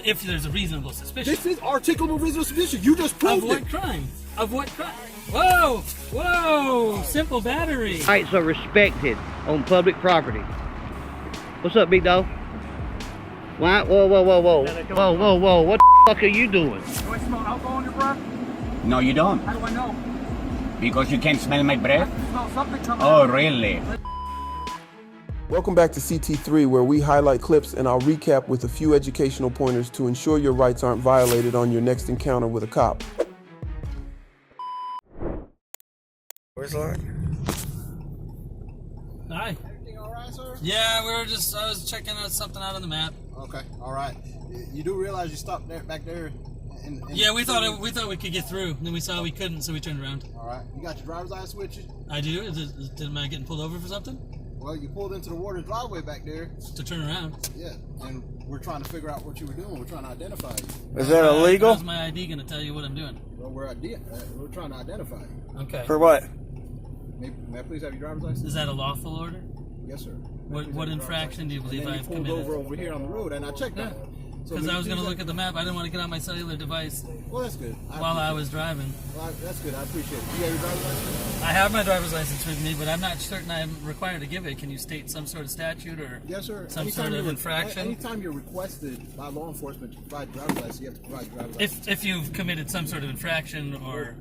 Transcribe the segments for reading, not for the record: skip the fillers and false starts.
If there's a reasonable suspicion. This is articulable reasonable suspicion. You just proved it. Of what crime? Of what crime? Whoa! Whoa! Simple battery. Rights are respected on public property. What's up, big dog? What? Whoa, whoa, whoa, whoa. Whoa, whoa, whoa. What the fuck are you doing? Do I smell alcohol on your breath? No, you don't. How do I know? Because you can't smell my breath? I smell something coming Oh, out. really? Welcome back to CT3, where we highlight clips and I'll recap with a few educational pointers to ensure your rights aren't violated on your next encounter with a cop. Where's Lord? Hi. Everything all right, sir? Yeah, I was checking out something out on the map. Okay, all right. You do realize you stopped there, back there? Yeah, we thought we could get through. Then we saw we couldn't, so we turned around. All right. You got your driver's license with you? I do. Am I getting pulled over for something? Well, you pulled into the warden's driveway back there. To turn around. Yeah, and we're trying to figure out what you were doing. We're trying to identify you. Is that illegal? How's my ID going to tell you what I'm doing? Well, we're trying to identify you. Okay. For what? May I please have your driver's license? Is that a lawful order? Yes, sir. What infraction do you believe I've pulled committed? over here on the road, and I checked that. Because I was going to look at the map. I didn't want to get on my cellular device Well, that's good. while I was driving. Well, that's good. I appreciate it. Do you have your driver's license? I have my driver's license with me, but I'm not certain I'm required to give it. Can you state some sort of statute or Yes, sir. some sort of infraction? Anytime you're requested by law enforcement to provide driver's license, you have to provide your driver's license. If you've committed some sort of infraction or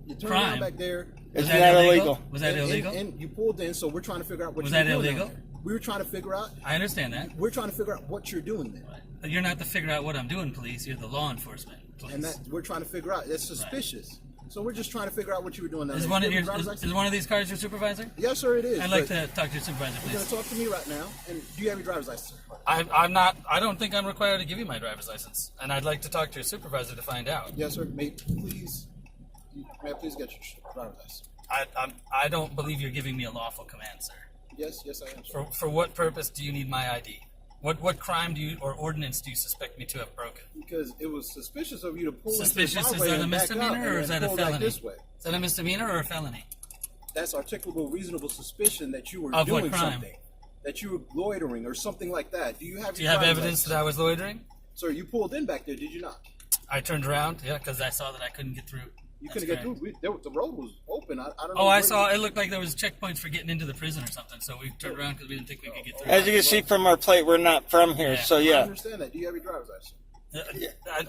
You turn crime, around back there. Is that illegal? Was that illegal? And you pulled in, so we're trying to figure out what Was you're that doing illegal? down there. We were trying to figure out. I understand that. We're trying to figure out what you're doing there. But you're not to figure out what I'm doing, police. You're the law enforcement, police. And that we're trying to figure out. It's suspicious. So we're just trying to figure out what you were doing down Is there. one You of have your driver's license? is one of these cars your supervisor? Yes, sir, it is. I'd like but to talk to your supervisor, You're going please. to talk to me right now. And do you have your driver's license, sir? I'm not. I don't think I'm required to give you my driver's license, and I'd like to talk to your supervisor to find out. Yes, sir. May I please get your driver's license? I don't believe you're giving me a lawful command, sir. Yes, I am, sir. For what purpose do you need my ID? What crime do you or ordinance do you suspect me to have broken? Because it was suspicious of you to pull Suspicious? into Is the driveway that a and back up misdemeanor or and is then that a pull back felony? this way. Is that a misdemeanor or a felony? That's articulable reasonable suspicion that you were Of what doing crime? something. That you were loitering or something like that. Do you have Do you have evidence that I was loitering? Sir, you pulled in back there, did you not? I turned around, yeah, because I saw that I couldn't get through. You That's couldn't get correct. through. The road was open. I don't know. Oh, I where saw. you- It looked like there was checkpoints for getting into the prison or something. So we turned around because we didn't think we could get through. As you can see from our plate, we're not from here, Yeah. so I yeah. understand that. Do you have your driver's license?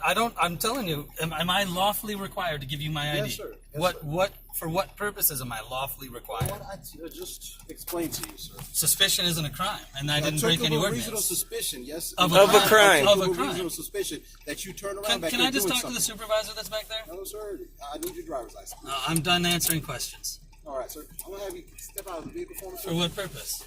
I don't. I'm telling you. Am I lawfully required to give you my ID? Yes, sir. Yes, what? sir. What? For what purposes am I lawfully required? What I just explained to you, sir. Suspicion isn't a crime, and I didn't break any Articulable ordinance. reasonable suspicion, yes. Of a crime. Of a Articulable crime. reasonable suspicion that you turn around back Can there I just doing talk to the something. supervisor that's back there? No, sir. I need your driver's license. I'm done answering questions. All right, sir. I'm gonna have you step out of the vehicle for me, sir. For what purpose?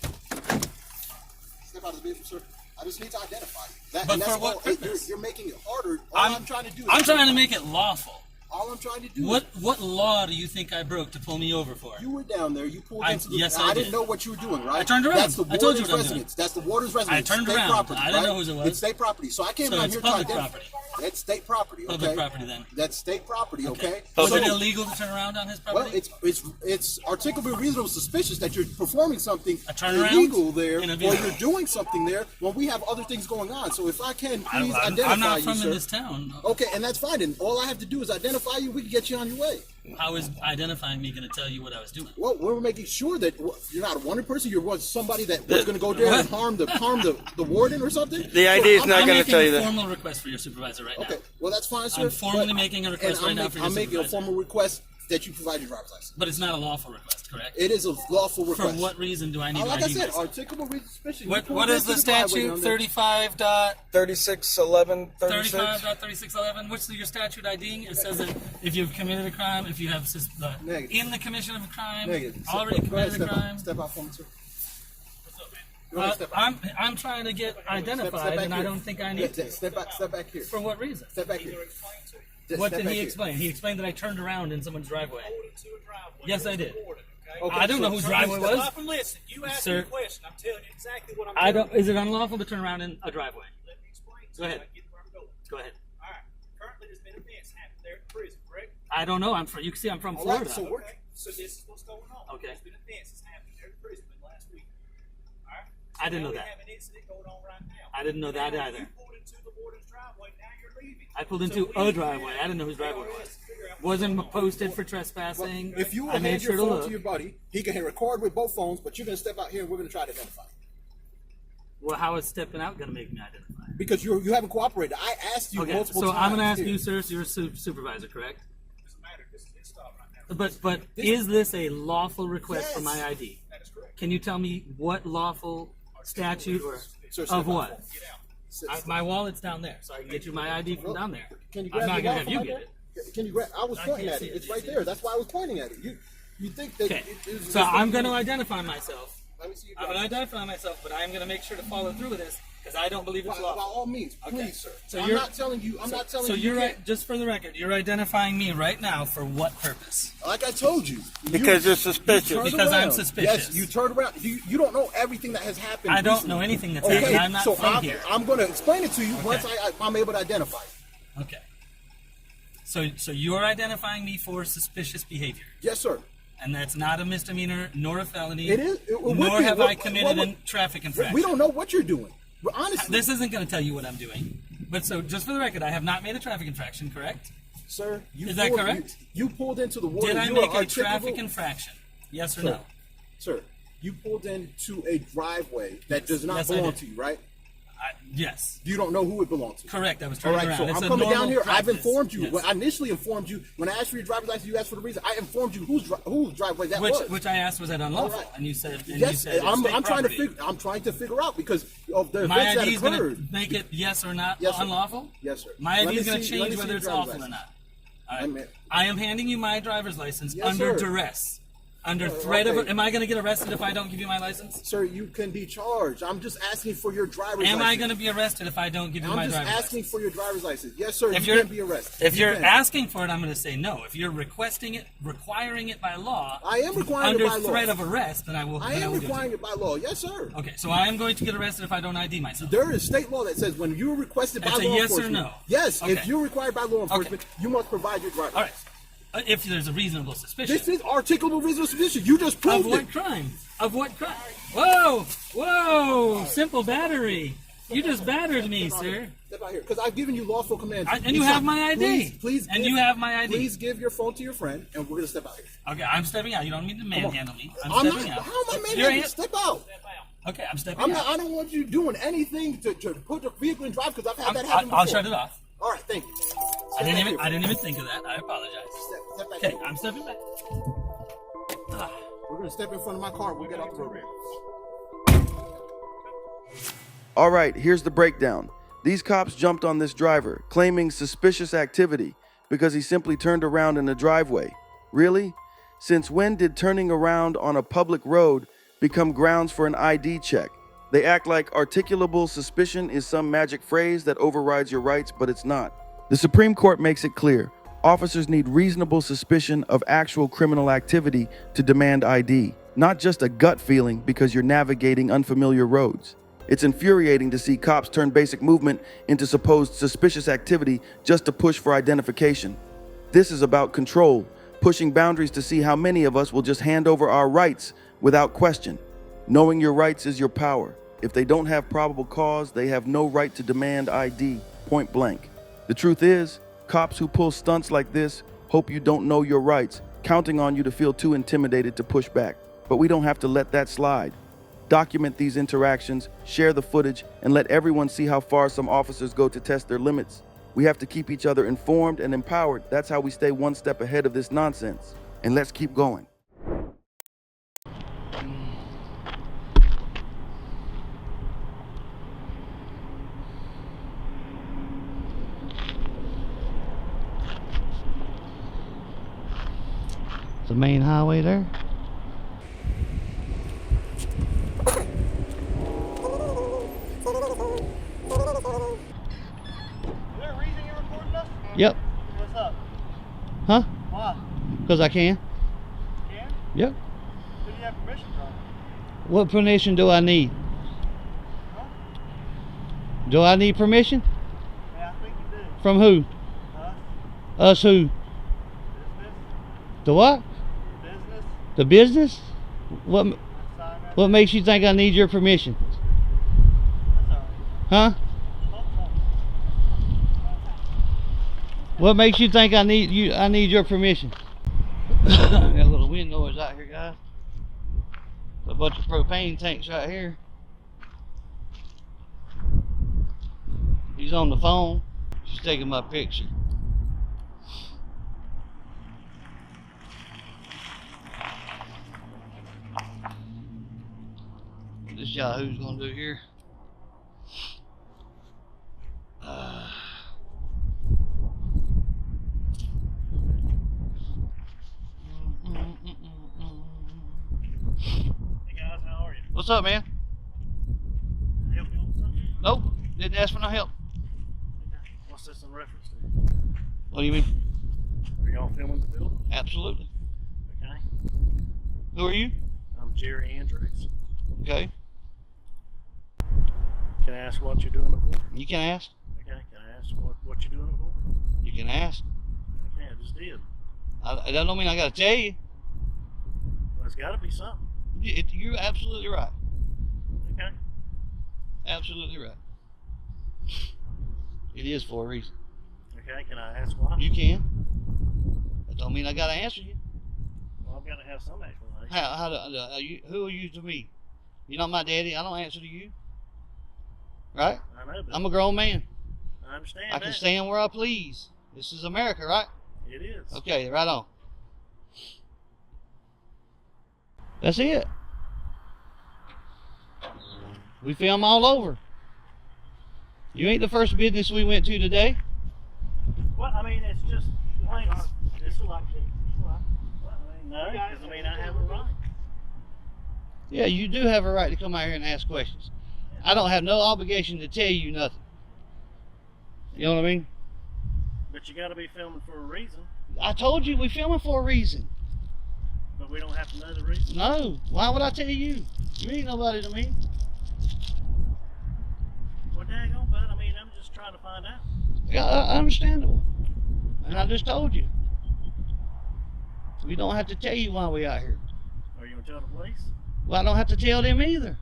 Step out of the vehicle, sir. I just need to identify you. That, But and that's for what all. purpose? You're making it harder. All I'm trying to do. Is I'm trying to make it lawful. All I'm trying to do. What law do you think I broke to pull me over for? You were down there. You pulled I- into the. yes, I I didn't did. know what you were doing, right? I turned around. That's the I told you warden's what I'm doing. residence. That's the warden's residence. I turned State around. Property, I didn't right? know whose it was. It's state property. So I came So down it's here public to identify. property. That's state property. Okay. Public property, then. That's state property. Okay. Was So- it illegal to turn around on his property? Well, it's articulable reasonable suspicious that you're performing something A turnaround illegal there, in a or vehicle. you're doing something there when we have other things going on. So if I can please I'm identify not you, from sir. this town. Okay, and that's fine. And all I have to do is identify you. We can get you on your way. How is identifying me going to tell you what I was doing? Well, we're making sure that you're not a wanted person. You're somebody that was going to go there and harm the warden or something. The ID is not I'm going to making tell you a that. formal request for your supervisor right Okay, now. well that's fine, sir. I'm formally but- making a request and right now for your I'm making a supervisor. formal request that you provide your driver's license. But it's not a lawful request, correct? It is a lawful For request. what reason do I need Like to I ID said, myself? articulable reasonable suspicion. You What pulled is into the driveway statute? down there. 3611, 36. 35.3611. What's your statute ID? It says that if you've committed a crime, if you have Negative. in the commission of a crime, Negative. already Go ahead, committed a crime. Step out for me, sir. Go ahead, step out. I'm trying to get identified, Step back and I here. don't think I need to. Step back here. For what reason? Step back here. What Step did back he here. explain? He explained that I turned around in someone's driveway. Yes, I did. Okay, I don't know whose driveway was. Stop and listen. You asked Sir. me a question. I'm telling you exactly what I'm I telling don't. Is it unlawful to turn around in a driveway? you. Let me explain to Go you. ahead. I get where I'm going. Go ahead. All right. Currently, there's been events happening there at the prison, correct? I don't know. I'm from. You can see I'm from All right, Florida. so we're- Okay. So this is what's going on. Okay. There's been events that's happened there at the prison in the last week. All right. I didn't know now that. We have an incident going on right now. I didn't know that Now, either. You pulled into the warden's driveway. Now I pulled into a driveway. I didn't know whose driveway it was. Wasn't posted for trespassing. If you I will made hand sure your to phone look. to your buddy, he can record with both phones, but you're going to step out here and we're going to try to identify you. Well, how is stepping out going to make me identify? Because you haven't cooperated. I asked you Okay, multiple so times. I'm going to ask here. you, sir, you're a supervisor, correct? Doesn't matter. This is his stop right now. But is this a lawful request for my Yes. ID? That is correct. Can you tell me what lawful statute or Sir, step of out. what? Get out. My wallet's down there, so I can get you my ID from down there. Can you I'm grab not your going to have wallet you from get right it. there? Can you grab? I was I pointing can't at see it. it. It's right there. That's why I was pointing at it. You think that? Okay, it's so I'm going to identify myself. Let me see your I'm going to driver's identify myself, but I am going to make sure to follow through with this because I don't believe it's By lawful. all means, Okay. please, sir. So I'm you're- not telling you. I'm not telling So you. you're can't- right, just for the record, you're identifying me right now for what purpose? Like I told you. Because you're you suspicious. turned Because I'm around. suspicious. Yes, you turned around. You don't know everything that has happened. I don't recently. know anything that's Okay, happened. I'm not so from here. I'm going to explain it to you once I'm able to identify you. Okay. So you're identifying me for suspicious behavior, Yes, sir. and that's not a misdemeanor nor a felony. It is. It would nor be. have I committed What- a traffic infraction. We don't know what you're doing. But honestly, This isn't going to tell you what I'm doing. But so, just for the record, I have not made a traffic infraction, correct? sir, Is that correct? You pulled into the water. Did I You make are a traffic articulable- infraction? Yes or Sir, no? Sir, you pulled into a driveway that does not Yes, I belong did. to you, right? Yes. You don't know who it belongs to. Correct. I was All turning right, around. so It's I'm a coming down normal here. I've practice. informed you. Yes. When I initially informed you, when I asked for your driver's license, you asked for the reason. I informed you whose driveway that was. Which I asked was that unlawful, All right. and you said Yes, it's I'm state trying to property. I'm trying to figure out because of the My events that ID is going to occurred. make it yes or not Yes, sir. unlawful? Yes, sir. My Let ID me is going to see- let change me see whether your it's driver's lawful or license. not. All I'm- right. I am handing you my driver's license Yes, under sir. duress. Under threat of... okay. Am I going to get arrested if I don't give you my license? Sir, you can be charged. I'm just asking for your driver's license. Am I going to be arrested if I don't give you my I'm just driver's asking license? for your driver's license. Yes, sir. If you you're can be arrested. If You you're can. asking for it, I'm going to say no. If you're requesting it, requiring it by law, I am requiring under it by law. threat of arrest, then I will. I then am will do it. requiring it by law. Yes, sir. Okay, so I am going to get arrested if I don't ID myself. There is state law that says when you're requested by That's a law yes or enforcement. no? Yes, Okay. if you're required by law enforcement, you must provide your driver's All right. license. If there's a reasonable suspicion. This is articulable reasonable suspicion. You just Of proved what it. crime? Of what crime? Whoa! Whoa! Simple battery. You just battered me, sir. Step out here, because I've given you lawful commands. And you have my ID. Please, And give- you have my ID. Please give your phone to your friend, and we're gonna step out here. Okay, I'm stepping out. You don't need to manhandle me. I'm I'm stepping not. out. How am I Your manhandling? hand- Step out. Okay, I'm stepping I'm out. not. I don't want you doing anything to put the vehicle in drive because I've had that happen before. I'll shut it off. All right, thank you. I didn't even think of that. I apologize. Step back Okay, here. I'm stepping back. We're gonna step in front of my car. We'll get off the road. All right, here's the breakdown. These cops jumped on this driver, claiming suspicious activity because he simply turned around in the driveway. Really? Since when did turning around on a public road become grounds for an ID check? They act like articulable suspicion is some magic phrase that overrides your rights, but it's not. The Supreme Court makes it clear. Officers need reasonable suspicion of actual criminal activity to demand ID, not just a gut feeling because you're navigating unfamiliar roads. It's infuriating to see cops turn basic movement into supposed suspicious activity just to push for identification. This is about control, pushing boundaries to see how many of us will just hand over our rights without question. Knowing your rights is your power. If they don't have probable cause, they have no right to demand ID, point blank. The truth is, cops who pull stunts like this hope you don't know your rights, counting on you to feel too intimidated to push back. But we don't have to let that slide. Document these interactions, share the footage, and let everyone see how far some officers go to test their limits. We have to keep each other informed and empowered. That's how we stay one step ahead of this nonsense. And let's keep going. The main highway there. Is there a reason you're recording us? Yep. What's up? Huh? Why? Because I can. Can? Yep. Who do you have permission from? What permission do I need? Huh? Do I need permission? Yeah, I think you do. From who? Us? Us who? Business? The what? Business? The business? What Sign right what makes you think I need your permission? That's alright. Huh? Oh, oh. What makes you think I need you? I need your permission. Got a little wind noise out here, guys. A bunch of propane tanks right here. He's on the phone. She's taking my picture. What this Yahoo's gonna do here? Hey guys, how are you? What's up, man? Help you with something? Nope, didn't ask for no help. What's this in reference to? What do you mean? Are y'all filming the building? Absolutely. Okay. Who are you? I'm Jerry Andrews. Okay, Can I ask what you're doing it for? you can ask. Okay. Can I ask what you're doing it for? You can ask. Okay, I just did. That don't mean I gotta tell you. Well, it's got to be something. You're absolutely right. Okay. Absolutely right. It is for a reason. Okay. Can I ask why? You can. That don't mean I gotta answer you. Well, I've got to have some explanation. Who are you to me? You're not my daddy. I don't answer to you. Right? I know, but I'm a grown man. I understand I that. can stand where I please. This is America, right? It is. Okay, right on. That's it. We film all over. You ain't the first business we went to today. Well, I mean, it's just plain. It's like no, because I mean, I have a right. Yeah, you do have a right to come out here and ask questions. I don't have no obligation to tell you nothing. You know what I mean? But you got to be filming for a reason. I told you we filming for a reason. But we don't have to know the reason. No, why would I tell you? You ain't nobody to me. Well, daggone, bud. I mean, I'm just trying to find out. Yeah, understandable. And I just told you. We don't have to tell you why we out here. Are you going to tell the police? Well, I don't have to tell them either.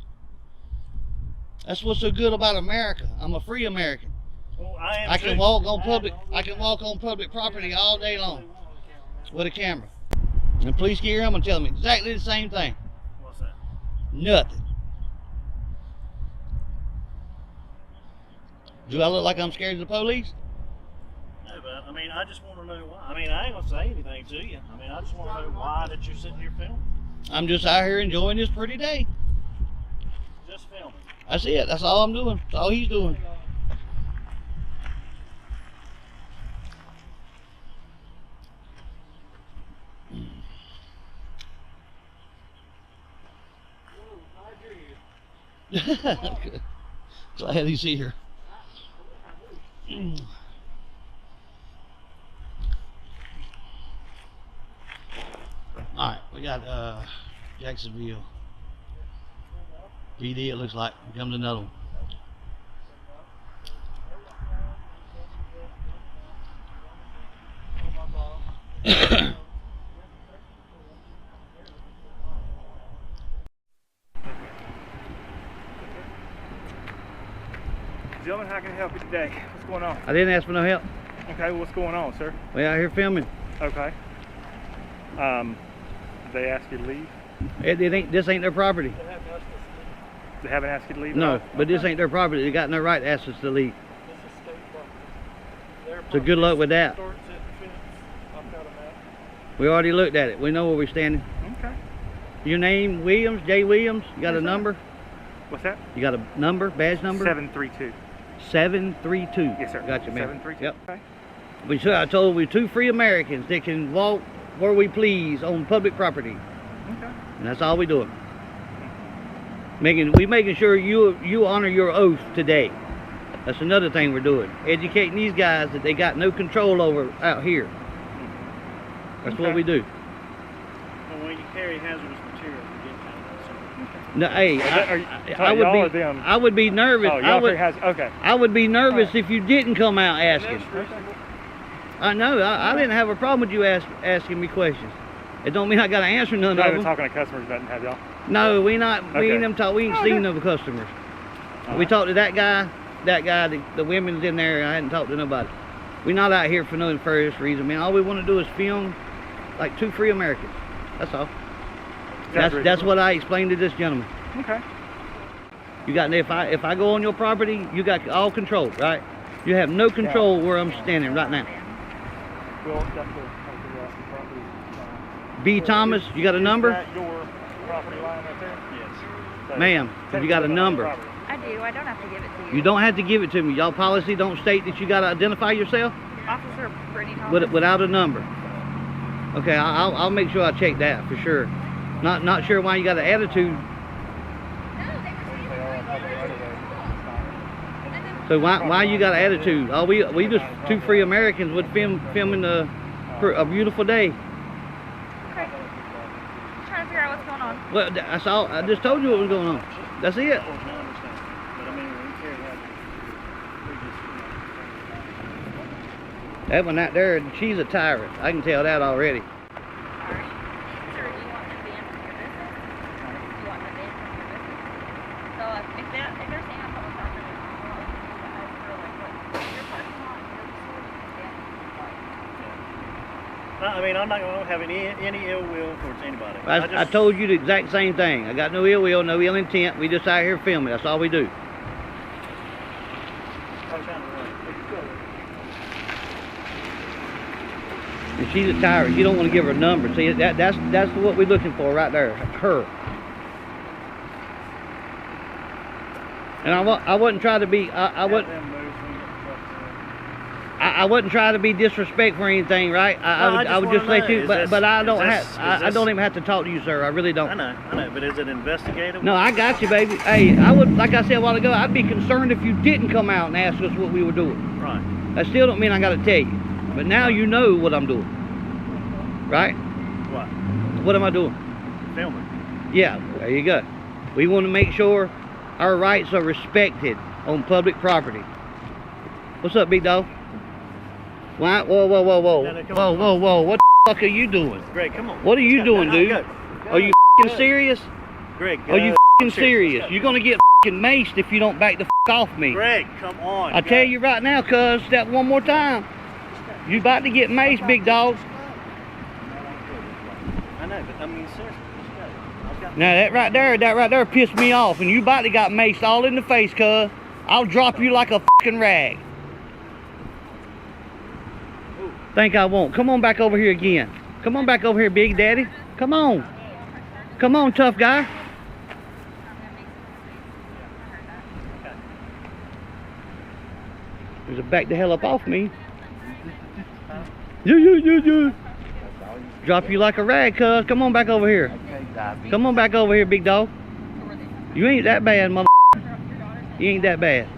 That's what's so good about America. I'm a free American. Well, I am. I can too. walk on public. I can walk on public property all day long with a camera. And police get here, I'm gonna tell them exactly the same thing. What's that? Nothing. Do I look like I'm scared of the police? No, but I mean, I just want to know why. I mean, I ain't gonna say anything to you. I mean, I just want to know why that you're sitting here filming. I'm just out here enjoying this pretty day. Just filming. That's it. That's all I'm doing. That's all he's doing. Glad he's here. Alright, we got Jacksonville PD, it looks like. Here comes another one. Gentlemen, how can I help you today? What's going on? I didn't ask for no help. Okay, what's going on, sir? We out here filming. Okay. Did they ask you to leave? This ain't their property. They haven't asked you to leave? No, at all? but this ain't their property. They got no right to ask us to leave. So good luck with that. We already looked at it. We know where we're standing. Okay. Your name, Williams, J. Williams. You got a Yes, sir. number? What's that? You got a number, badge number? 732. 732. Yes, sir. Gotcha, man. 732. Yep. Okay. I told we're two free Americans that can walk where we please on public property. Okay. And that's all we're doing. We making sure you honor your oath today. That's another thing we're doing. Educating these guys that they got no control over out here. That's what Okay. we do. Well, when you carry hazardous material, you get kind of No, hey, y'all or them? I would be nervous. Oh, y'all okay. I would be nervous if you didn't come out asking. Okay. I know. I didn't have a problem with you asking me questions. It don't mean I got to answer none Not of even them. talking to customers, nothing, have y'all? No, we not. We Okay. ain't them talk. We ain't seen no customers. We talked to that guy. The women's in there. I hadn't talked to nobody. We're not out here for no nefarious reason, man. All we want to do is film like two free Americans. That's all. That's what I explained to this gentleman. Okay. You got, if I go on your property, you got all control, right? You have no control where I'm standing right now. Well, that's the property. B. Thomas, you got a number? Is that your property line right there? Yes. So Ma'am, you got a number. property. I do. I don't have to give it to you. You don't have to give it to me. Y'all policy don't state that you got to identify yourself Officer Brittany Thomas. without a number. Okay, I'll make sure I check that for sure. Not sure why you got an attitude. So why you got an attitude? Oh, we just two free Americans would filming a beautiful day. Okay. Trying to figure out what's going on. Well, that's all. I just told you what was going on. That's it. Of course, I understand. But I mean, we carry that. We just, That one out there, she's a tyrant. I can tell that already. Alright. Sir, do you want them banned from your business? Do you want them banned from your business? So if they're staying on public property, your parking lot, your I mean, I'm not going to have any ill will towards anybody. I told you the exact same thing. I got no ill will, no ill intent. We just out here filming. That's all we do. And she's a tyrant. You don't want to give her a number. See, that's what we're looking for right there. Her. And I wasn't trying to be. I wasn't trying to be disrespectful or anything, right? I would just let you, but I don't I don't even have to talk to you, sir. I really don't. I know, but is it investigative? No, I got you, baby. Hey, I would, like I said a while ago, I'd be concerned if you didn't come out and ask us what we were doing. Right. That still don't mean I got to tell you. But now you know what I'm doing, right? What? What am I doing? Filming. Yeah, there you go. We want to make sure our rights are respected on public property. What's up, big dog? Why? Whoa. No, come on. Whoa. What the fuck are you doing? Greg, come on. What are you doing, dude? Go. Are you f***ing serious? Greg, Are you f***ing serious? Let's go. You're gonna get f***ing maced if you don't back the f*** off me. Greg, come on. I tell you right now, cuz, that one more time. You about to get maced, big dog. I know, but I mean, seriously, let's go. I've got Now that right there pissed me off, and you about to got maced all in the face, cuz. I'll drop you like a f***ing rag. Think I won't. Come on back over here again. Come on back over here, Big Daddy. Come on. Come on, tough guy. There's a back the hell up off me. Yeah. Drop you like a rag, cuz. Come on back over here. Come on back over here, big dog. You ain't that bad, mother. You ain't that bad.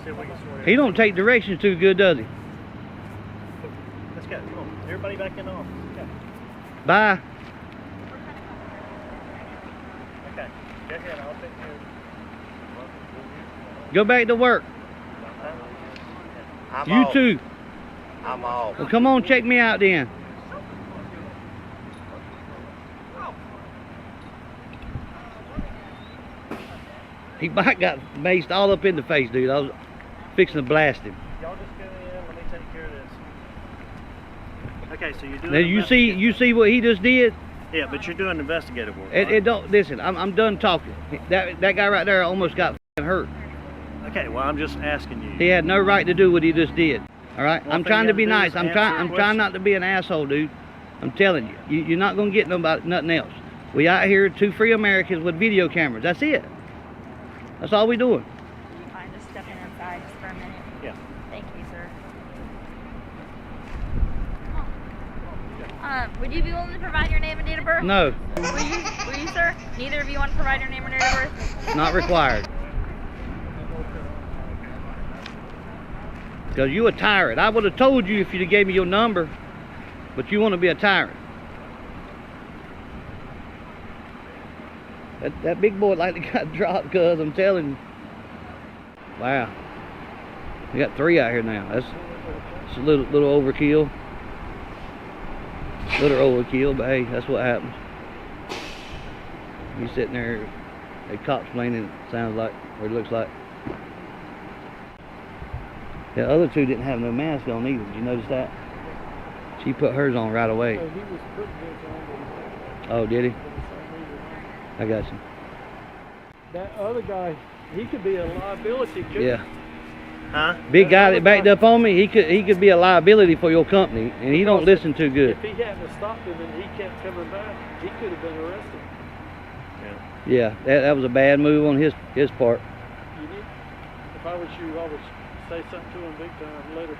see if we can sort it. He don't take directions too good, does he? Let's go. Come on. Everybody back in the office. Let's go. Bye. Okay. Go ahead. I'll take care of Go back to work. I'm You off. too. I'm off. Well, come on, check me out then. He might got maced all up in the face, dude. I was fixing to blast him. Y'all just go in. Let me take care of this. Okay, so you're doing. Now you see what he just did? Yeah, but you're doing investigative work. It right? don't listen. I'm done talking. That guy right there almost got f***ing hurt. Okay, well I'm just asking you. He had no right to do what he just did. All right. One I'm thing trying you to be gotta do nice. is I'm answer trying questions. not to be an asshole, dude. I'm telling you. You're not gonna get nothing else. We out here, two free Americans with video cameras. That's it. That's all we doing. Do you mind just stepping inside just for a minute? Yeah. Thank you, sir. Would you be willing to provide your name and date of birth? No, Will you, sir? Neither of you want to provide your name and date of birth? not required. Because you a tyrant. I would have told you if you'd have gave me your number, but you want to be a tyrant. That big boy like to got dropped, cuz I'm telling you. Wow. We got 3 out here now. That's a little overkill. Little overkill, but hey, that's what happens. You sitting there, a cop's playing, it sounds like, or it looks like. The other two didn't have no mask on either. Did you notice that? She put hers on right away. He was putting his on. Oh, did he? I got you. That other guy, he could be a liability. Couldn't Yeah. Huh? Big guy that backed up on me, he could be a liability for your company, and he don't listen too good. If he hadn't stopped him and he kept coming back, he could have been arrested. Yeah, that was a bad move on his part. You need, if I was you, I would say something to him big time later.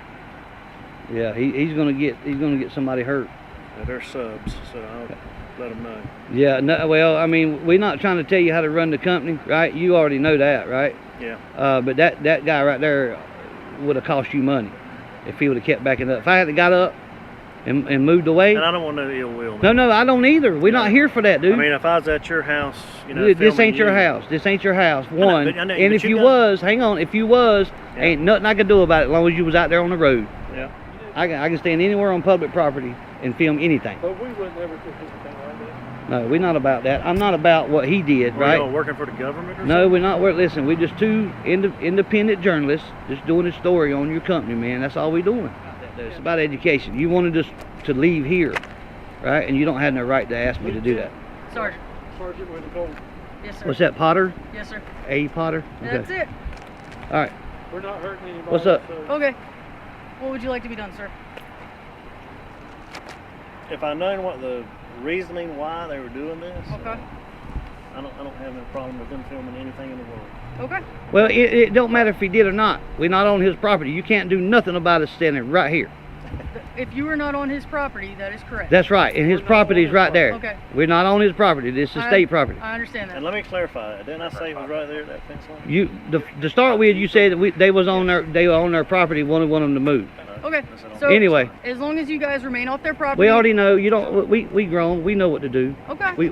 Yeah, he's gonna get somebody hurt. Yeah, they're subs, so I'll let them know. Yeah, no, well, I mean, we're not trying to tell you how to run the company, right? You already know that, right? Yeah. But that guy right there would have cost you money if he would have kept backing up. If I had got up and moved away. And I don't want no ill will. No, I don't either. We're not here for that, dude. I mean, if I was at your house, you know, this filming ain't your you- house. This ain't your house. know, One. but I know, And but if you you got- was, hang on. If you was, Yeah. ain't nothing I could do about it as long as you was out there on the road. Yeah. I can stand anywhere on public property and film anything. But we would never do anything like that. No, we're not about that. I'm not about what he did, Were right? y'all working for the government or No, something? we're not. Listen, we're just two independent journalists just doing a story on your company, man. That's all we're doing. It's about education. You wanted us to leave here, right? And you don't have no right to ask me to do that. Sergeant. Sergeant with the gold. Yes, sir. What's that, Potter? Yes, sir. A. Potter? That's it. All right. We're not hurting anybody. What's up? So Okay. What would you like to be done, sir? If I known what the reasoning why they were doing this, Okay. I don't have no problem with them filming anything in the world. Okay. Well, it don't matter if he did or not. We're not on his property. You can't do nothing about us standing right here. If you are not on his property, that is correct. That's right. And his property's right there. Okay. We're not on his property. This is state property. I understand that. And let me clarify that. Didn't I say it was right there, that fence line? You to start with, you said that they were on their property. Want them to move. Okay. So Anyway. as long as you guys remain off their property. We already know. You don't. We grown. We know what to do. Okay. We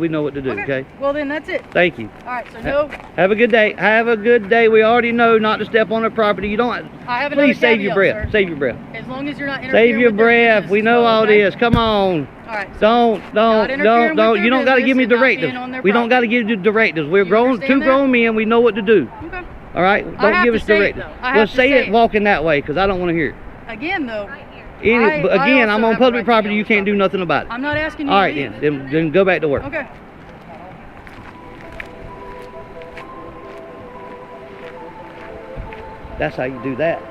know what to do. Okay. Well, then that's it. Thank you. All right. So no. Have a good day. Have a good day. We already know not to step on their property. You don't. I have another Please save your caveat, breath. sir. Save your breath. As long as you're not interfering Save your with their breath. business We as know well, all okay? this. Come on. All right. So Don't. interfering with their You don't got to give me business and not directives. being on their We don't got to property. give you directives. We're You grown, understand two that? grown men. We know what to do. Okay. All right. I Don't have give to us say it, directives. though. I Well, have to say say it it. walking that way, because I don't want to hear it. Again, though. But I again, also I'm on have a public right to property. be on You this can't do property. nothing about it. I'm not asking you All to right, leave. then go back to work. Okay. That's how you do that.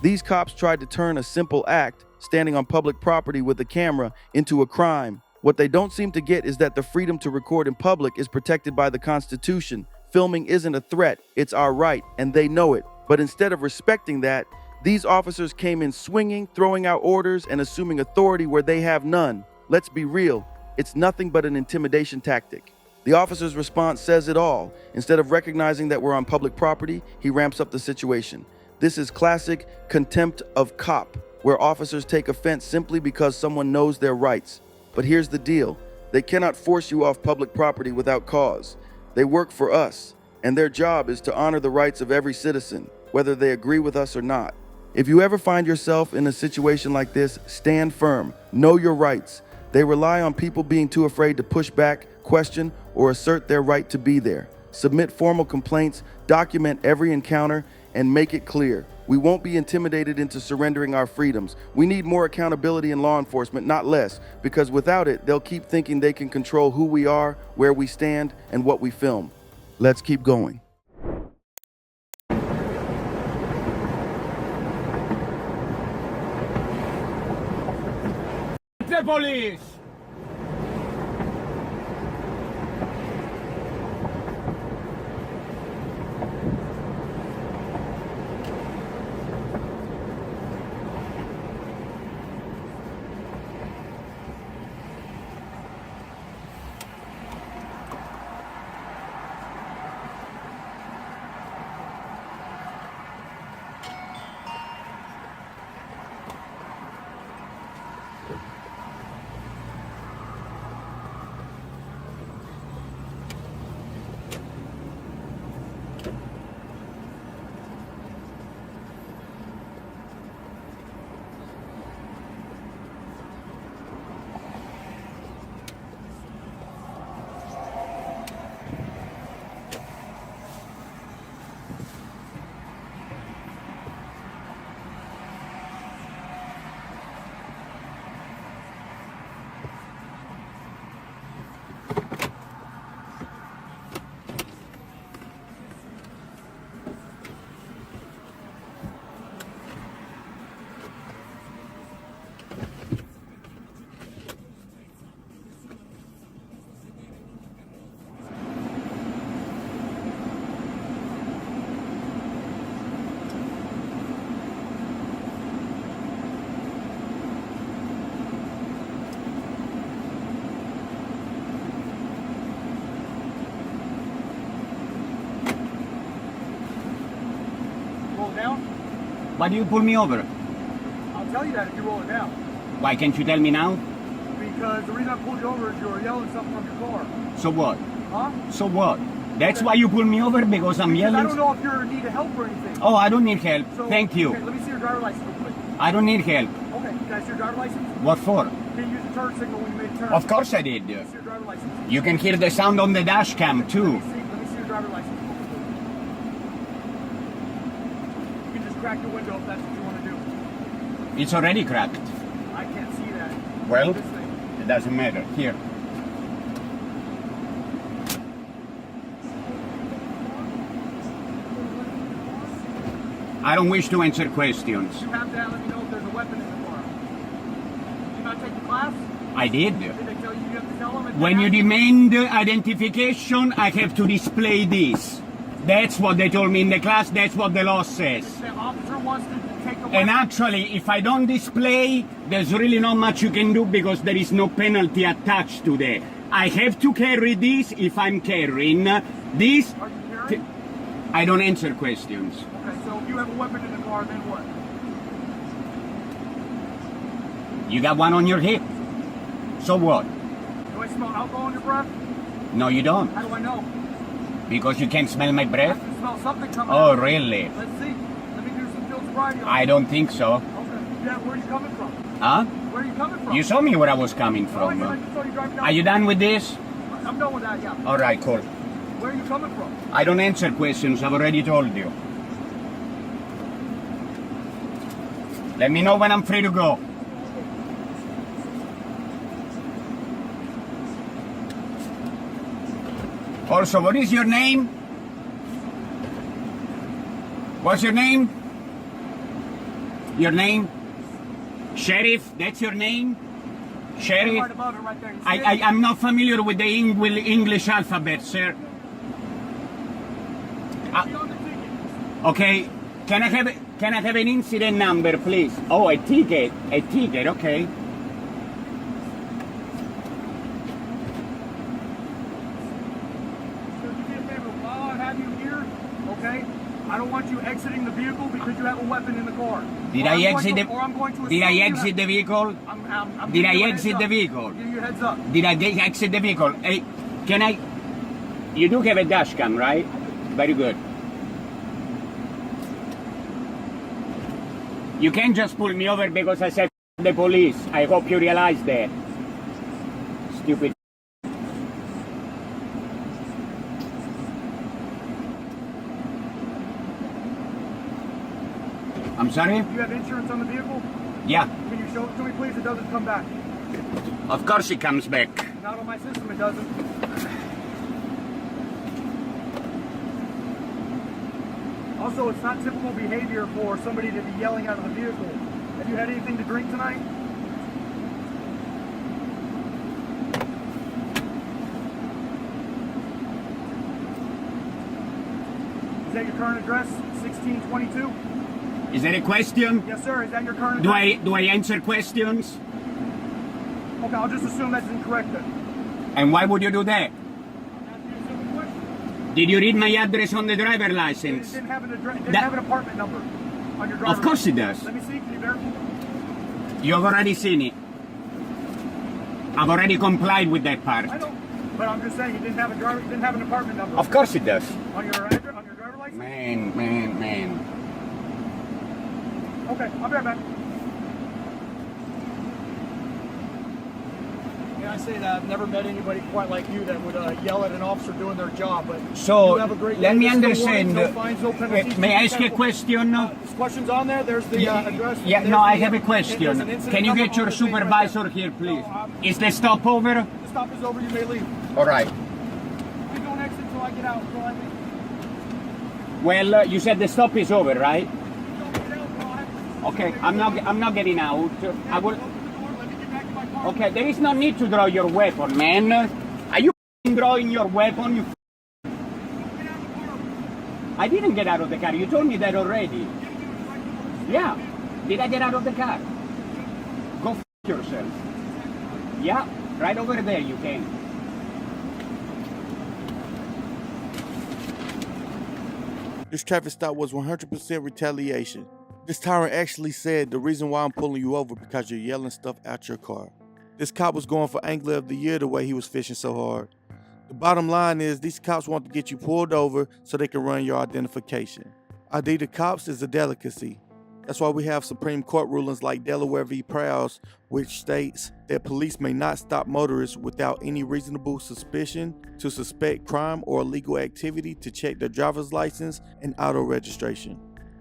These cops tried to turn a simple act, standing on public property with a camera, into a crime. What they don't seem to get is that the freedom to record in public is protected by the Constitution. Filming isn't a threat, it's our right, and they know it. But instead of respecting that, these officers came in swinging, throwing out orders, and assuming authority where they have none. Let's be real, it's nothing but an intimidation tactic. The officer's response says it all. Instead of recognizing that we're on public property, he ramps up the situation. This is classic contempt of cop, where officers take offense simply because someone knows their rights. But here's the deal. They cannot force you off public property without cause. They work for us, and their job is to honor the rights of every citizen, whether they agree with us or not. If you ever find yourself in a situation like this, stand firm. Know your rights. They rely on people being too afraid to push back, question, or assert their right to be there. Submit formal complaints, document every encounter, and make it clear. We won't be intimidated into surrendering our freedoms. We need more accountability in law enforcement, not less, because without it, they'll keep thinking they can control who we are, where we stand, and what we film. Let's keep going. The police! Why do you pull me over? I'll tell you that if you roll it down. Why can't you tell me now? Because the reason I pulled you over is you were yelling something from your car. So what? Huh? So what? That's why you pull me over, because I'm Because I yelling? don't know if you're in need of help or anything. Oh, I don't need help. So, Thank you. Okay, let me see your driver's license real quick. I don't need help. Okay, can I see your driver's license? What for? Can you use the turn signal when you made a turn? Of course I did. Let me see your driver's license. You can hear the sound on the dash cam too. Let me see your driver's license. You can just crack your window if that's what you want to do. It's already cracked. I can't see that. Well, This thing. it doesn't matter. Here. I don't wish to answer questions. You have to let me know if there's a weapon in the car. Did you not take the class? I did. Did they tell you you have to tell them? if When they you ask demand identification, I have to display this. That's what they told me in the class. That's what the law says. The officer wants to take the weapon. And actually, if I don't display, there's really not much you can do because there is no penalty attached to that. I have to carry this if I'm carrying this. Are you carrying? I don't answer questions. Okay, so if you have a weapon in the car, then what? You got one on your hip. So what? Do I smell alcohol in your breath? No, you don't. How do I know? Because you can't smell my I breath? can smell something coming Oh, out. really? Let's see. Let me do some field sobriety. I don't think so. Okay. Yeah, where are you coming from? Huh? Where are you coming from? You saw me where I was coming Oh, from. I just saw you driving down. Are you done with this? I'm done with that, yeah. All right, cool. Where are you coming from? I don't answer questions. I've already told you. Let me know when I'm free to go. Also, what is your name? What's your name? Your name? Sheriff, that's your name? Sheriff? Right above it, right there. You see it? I'm not familiar with the English alphabet, sir. See on the ticket. Okay, can I have an incident number, please? Oh, a ticket, okay. So do me a favor, while I have you here, okay? I don't want you exiting the vehicle because you have a weapon in the car. Did I exit the vehicle? I'm Did I giving you a exit heads the up. vehicle? Give you a heads up. Did I exit the vehicle? Hey, can I? You do have a dash cam, right? Very good. You can't just pull me over because I said the police. I hope you realize that. Stupid. I'm sorry? You have insurance on the vehicle? Yeah, Can you show it to me, please? It doesn't come back. of course it comes back. Not on my system, it doesn't. Also, it's not typical behavior for somebody to be yelling out of the vehicle. Have you had anything to drink tonight? Is that your current address? 1622? Is that a question? Yes, sir. Is that your current address? Do I answer questions? Okay, I'll just assume that's incorrect then. And why would you do that? I'm asking you a simple question. Did you read my address on the driver It license? didn't have an address. It didn't That- have an apartment number on your driver's Of course it license. does. Let me see. Can you verify? You've already seen it. I've already complied with that part. I know, but I'm just saying it didn't have a driver. It didn't have an apartment number Of course it does. on your address, on your driver's license. Man. Okay, I'll be right back. Yeah, I say that I've never met anybody quite like you that would yell at an officer doing their job. But So, you have a great let day. me There's no understand. warnings, no fines, no penalties. May I ask you a question? There's questions on there. There's the address. Yeah, There's no, I the- have a there's question. an incident Can you number get your on the thing right supervisor there. here, please? No, Is the stop over? the stop is over. You may leave. All right. You don't exit until I get out. Until I leave. Well, you said the stop is over, right? You don't get out until I have to. Okay, I'm not getting out. I will. Open the door. Let me get back to my car. Okay, there is no need to draw your weapon, man. Are you drawing your weapon? You. Get out of the car. I didn't get out of the car. You told me that already. Yeah. Did I get out of the car? Go f yourself. Yeah, right over there you can. This traffic stop was 100% retaliation. This tyrant actually said, the reason why I'm pulling you over because you're yelling stuff out your car. This cop was going for Angler of the Year the way he was fishing so hard. The bottom line is these cops want to get you pulled over so they can run your identification. ID to cops is a delicacy. That's why we have Supreme Court rulings like Delaware v. Prowse, which states that police may not stop motorists without any reasonable suspicion to suspect crime or illegal activity to check their driver's license and auto registration.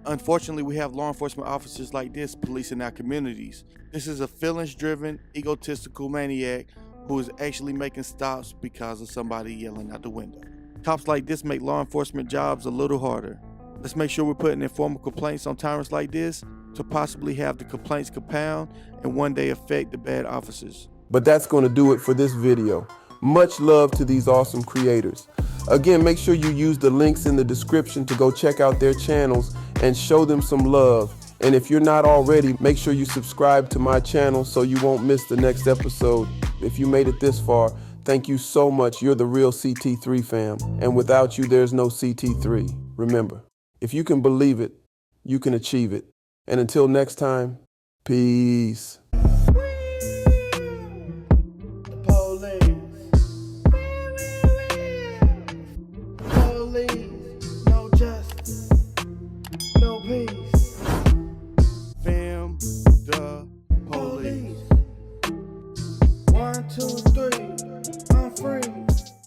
Unfortunately, we have law enforcement officers like this policing our communities. This is a feelings-driven, egotistical maniac who is actually making stops because of somebody yelling out the window. Cops like this make law enforcement jobs a little harder. Let's make sure we're putting in formal complaints on tyrants like this to possibly have the complaints compound and one day affect the bad officers. But that's going to do it for this video. Much love to these awesome creators. Again, make sure you use the links in the description to go check out their channels and show them some love. And if you're not already, make sure you subscribe to my channel so you won't miss the next episode. If you made it this far, thank you so much. You're the real CT3 fam. And without you, there's no CT3. Remember, if you can believe it, you can achieve it. And until next time, peace. Police.